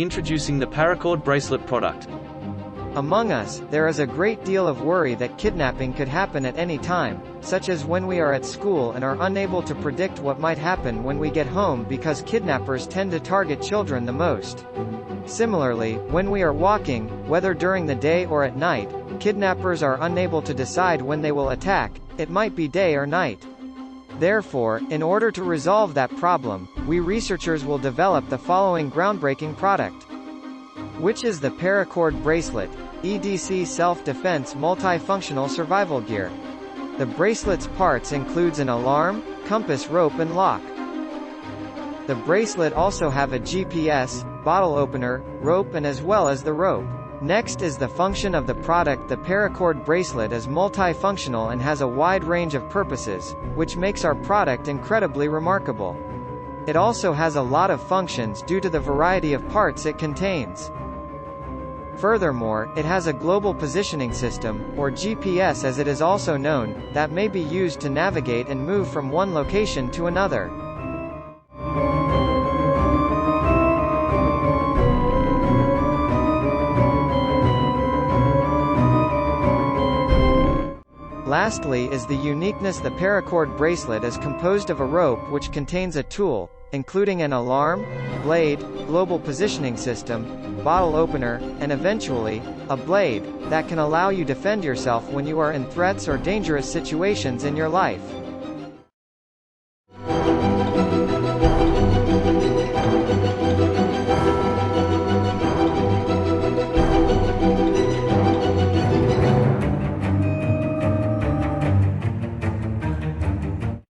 Introducing the Paracord Bracelet product. Among us, there is a great deal of worry that kidnapping could happen at any time, such as when we are at school and are unable to predict what might happen when we get home because kidnappers tend to target children the most. Similarly, when we are walking, whether during the day or at night, kidnappers are unable to decide when they will attack, it might be day or night. Therefore, in order to resolve that problem, we researchers will develop the following groundbreaking product, which is the Paracord Bracelet, EDC Self-Defense Multifunctional Survival Gear. The bracelet's parts includes an alarm, compass, rope and lock. The bracelet also have a GPS, bottle opener, rope and as well as the rope. Next is the function of the product. The Paracord Bracelet is multifunctional and has a wide range of purposes, which makes our product incredibly remarkable. It also has a lot of functions due to the variety of parts it contains. Furthermore, it has a global positioning system, or GPS as it is also known, that may be used to navigate and move from one location to another. Lastly is the uniqueness. The Paracord Bracelet is composed of a rope which contains a tool, including an alarm, blade, global positioning system, bottle opener, and eventually, a blade, that can allow you defend yourself when you are in threats or dangerous situations in your life.